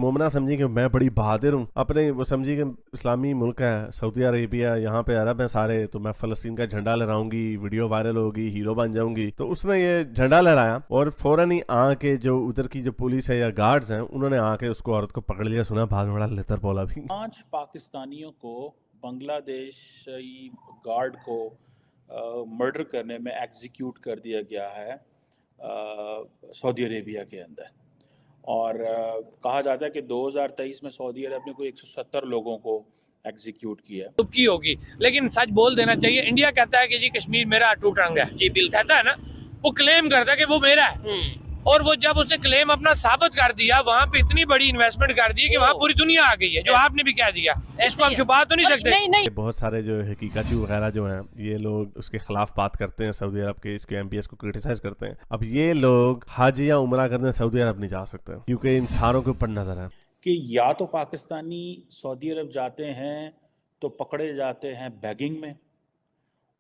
मोमना समझी कि मैं बड़ी बहादुर हूँ, अपने वो समझी कि इस्लामी मुल्क है सऊदी अरेबिया, यहाँ पे अरब है सारे, तो मैं फलस्तीन का झंडा लहराऊंगी, वीडियो वायरल होगी, हीरो बन जाऊंगी। तो उसने ये झंडा लहराया और फौरन ही आके जो उधर की जो पुलिस है या गार्ड्स हैं उन्होंने आके उसको औरत को पकड़ लिया। सुना बाद में बड़ा लितर बोला भी। 5 पाकिस्तानियों को बांग्लादेशी गार्ड को मर्डर करने में एग्जीक्यूट कर दिया गया है सऊदी अरेबिया के अंदर। और कहा जाता है कि 2023 में सऊदी अरब ने कोई 170 लोगों को एग्जीक्यूट किया है। की होगी, लेकिन सच बोल देना चाहिए। इंडिया कहता है कि जी कश्मीर मेरा अटूट रंग है, जी बिल्कुल कहता है ना, वो क्लेम करता है कि वो मेरा है। और वो जब उसने क्लेम अपना साबित कर दिया, वहाँ पे इतनी बड़ी इन्वेस्टमेंट कर दी कि वहाँ पूरी दुनिया आ गई है, जो आपने भी कह दिया। इसको हम छुपा तो नहीं सकते। नहीं। बहुत सारे जो हकीकती वगैरह जो हैं ये लोग उसके खिलाफ बात करते हैं, सऊदी अरब के इसके MPS को क्रिटिसाइज करते हैं। अब ये लोग हज या उमरा करने सऊदी अरब नहीं जा सकते क्योंकि इंसानों के ऊपर नजर है कि या तो पाकिस्तानी सऊदी अरब जाते हैं तो पकड़े जाते हैं बैगिंग में,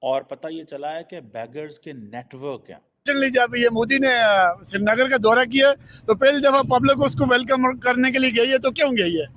और पता ये चला है कि बैगर्स के नेटवर्क हैं। जब ये मोदी ने श्रीनगर का दौरा किया तो पहली दफा पब्लिक उसको वेलकम करने के लिए गई है, तो क्यों गई है?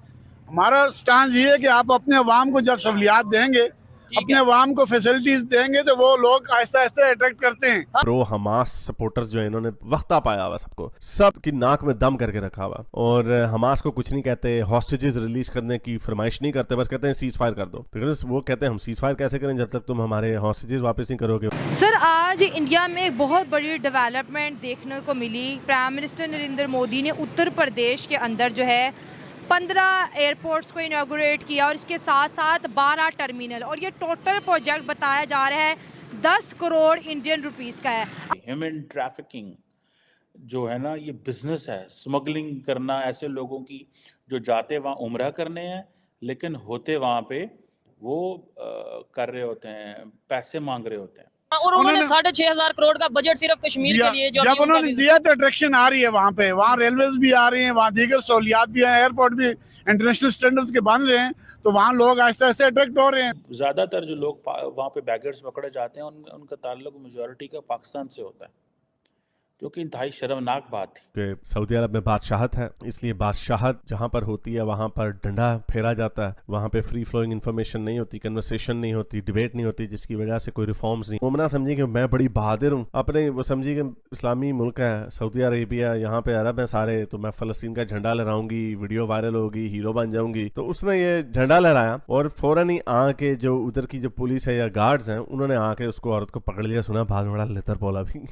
हमारा स्टांस ये है कि आप अपने अवाम को जब सहूलियात देंगे, अपने अवाम को फैसिलिटीज देंगे, तो वो लोग आहिस्ता आहिस्ता अट्रैक्ट करते हैं। प्रो हमास सपोर्टर्स जो है इन्होंने वक्ता पाया हुआ, सबको सब की नाक में दम करके रखा हुआ, और हमास को कुछ नहीं कहते, हॉस्टेजेस रिलीज करने की फरमाइश नहीं करते, बस कहते हैं सीज फायर कर दो। तो वो कहते हैं हम सीज फायर कैसे करें जब तक तुम हमारे हॉस्टेजेस वापस नहीं करोगे। सर, आज इंडिया में एक बहुत बड़ी डेवलपमेंट देखने को मिली। प्राइम मिनिस्टर नरेंद्र मोदी ने उत्तर प्रदेश के अंदर जो है 15 एयरपोर्ट्स को इनॉग्रेट किया, और इसके साथ साथ 12 टर्मिनल, और ये टोटल प्रोजेक्ट बताया जा रहा है 10 करोड़ इंडियन रुपीस का है। ह्यूमन ट्रैफिकिंग जो है ना, ये बिजनेस है, स्मगलिंग करना ऐसे लोगों की जो जाते वहाँ उम्रा करने हैं लेकिन होते वहाँ पे वो कर रहे होते हैं, पैसे मांग रहे होते हैं। और उन्होंने 6,500 करोड़ का बजट सिर्फ कश्मीर के लिए जब उन्होंने दिया तो अट्रैक्शन आ रही है वहाँ पे, वहाँ रेलवेज भी आ रही हैं, वहाँ दीगर सहूलियात भी हैं, एयरपोर्ट भी इंटरनेशनल स्टैंडर्ड्स के बन रहे हैं, तो वहाँ लोग आहिस्ता आहिस्ता अट्रैक्ट हो रहे हैं। ज़्यादातर जो लोग वहाँ पे बैगर्स पकड़े जाते हैं उनका ताल्लुक मेजॉरिटी का पाकिस्तान से होता है, जो कि इंतहाई शर्मनाक बात थी। कि सऊदी अरब में बादशाहत है, इसलिए बादशाहत जहाँ पर होती है वहाँ पर डंडा फेरा जाता है, वहाँ पे फ्री फ्लोइंग इन्फॉर्मेशन नहीं होती, कन्वर्सेशन नहीं होती, डिबेट नहीं होती, जिसकी वजह से कोई रिफॉर्म्स नहीं। मोमना समझी कि मैं बड़ी बहादुर हूँ, अपने वो समझी कि इस्लामी मुल्क है सऊदी अरेबिया, यहाँ पे अरब है सारे, तो मैं फलस्तीन का झंडा लहराऊंगी, वीडियो वायरल होगी, हीरो बन जाऊंगी। तो उसने ये झंडा लहराया और फौरन ही आके जो उधर की जो पुलिस है या गार्ड्स हैं उन्होंने आके उसको औरत को पकड़ लिया। सुना बाद में बड़ा लितर बोला भी।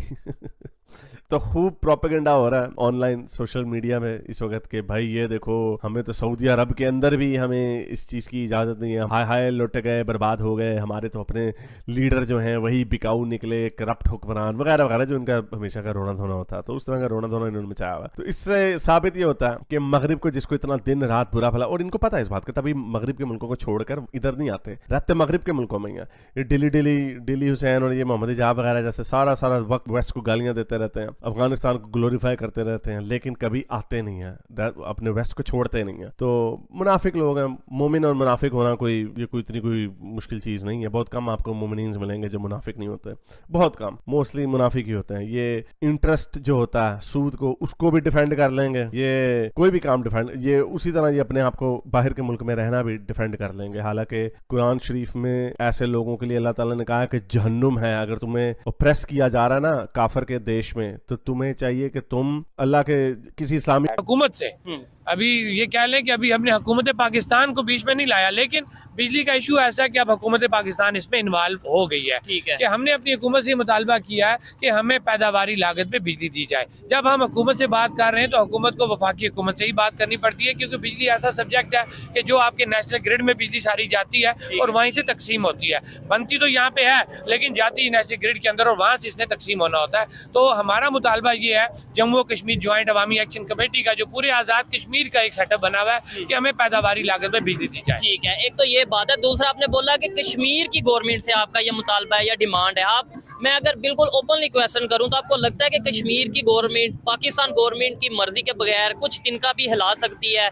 तो खूब प्रोपेगेंडा हो रहा है ऑनलाइन सोशल मीडिया में इस वक्त के, भाई ये देखो हमें तो सऊदी अरब के अंदर भी हमें इस चीज़ की इजाज़त नहीं है, हाय हाय लुट गए, बर्बाद हो गए, हमारे तो अपने लीडर जो हैं वही बिकाऊ निकले, करप्ट हुक्मरान वगैरह वगैरह, जो इनका हमेशा का रोना धोना होता है। तो उस तरह का रोना धोना इन्होंने मचाया हुआ। तो इससे साबित ये होता है कि मगरिब को जिसको इतना दिन रात बुरा भला, और इनको पता है इस बात का, तभी मगरिब के मुल्कों को छोड़कर इधर नहीं आते, रहते मगरिब के मुल्कों में ही है। ये दिल्ली हुसैन और ये मोहम्मद इजाब वगैरह जैसे सारा वक्त वेस्ट को गालियां देते रहते हैं, अफगानिस्तान को ग्लोरीफाई करते रहते हैं, लेकिन कभी आते नहीं है, अपने वेस्ट को छोड़ते नहीं है। तो मुनाफिक लोग हैं। मोमिन और मुनाफिक होना कोई इतनी कोई मुश्किल चीज़ नहीं है। बहुत कम आपको मोमिनीन मिलेंगे जो मुनाफिक नहीं होते, बहुत कम, मोस्टली मुनाफिक ही होते हैं। ये इंटरेस्ट जो होता है सूद को, उसको भी डिफेंड कर लेंगे, ये कोई भी काम डिफेंड, ये उसी तरह ये अपने आप को बाहर के मुल्क में रहना भी डिफेंड कर लेंगे। हालांकि कुरान शरीफ में ऐसे लोगों के लिए अल्लाह ताला ने कहा कि जहन्नुम है, अगर तुम्हें ऑप्रेस किया जा रहा है ना काफिर के देश में, तो तुम्हें चाहिए कि तुम अल्लाह के किसी इस्लामी हुकूमत से अभी ये कह लें कि अभी हमने हुकूमत पाकिस्तान को बीच में नहीं लाया, लेकिन बिजली का इशू ऐसा है कि अब हुकूमत पाकिस्तान इसमें इन्वॉल्व हो गई है। ठीक है कि हमने अपनी हुकूमत से मुतालबा किया है कि हमें पैदावारी लागत पे बिजली दी जाए। जब हम हुकूमत से बात कर रहे हैं तो हुकूमत को वफाकी हुकूमत से ही बात करनी पड़ती है, क्योंकि बिजली ऐसा सब्जेक्ट है कि जो आपके नेशनल ग्रिड में बिजली सारी जाती है और वहीं से तकसीम होती है। बनती तो यहाँ पे है लेकिन जाती नेशनल ग्रिड के अंदर और वहाँ से इसने तकसीम होना होता है। तो हमारा मुतालबा ये है जम्मू कश्मीर ज्वाइंट अवामी एक्शन कमेटी का, जो पूरे आज़ाद कश्मीर का एक सेटअप बना हुआ है, कि हमें पैदावारी लागत में बिजली दी जाए। ठीक है, एक तो ये बात है। दूसरा आपने बोला कि कश्मीर की गवर्नमेंट से आपका ये मुतालबा है या डिमांड है। मैं अगर बिल्कुल ओपनली क्वेश्चन करूं तो आपको लगता है कि कश्मीर की गवर्नमेंट पाकिस्तान गवर्नमेंट की मर्जी के बगैर कुछ तिनका भी हिला सकती है?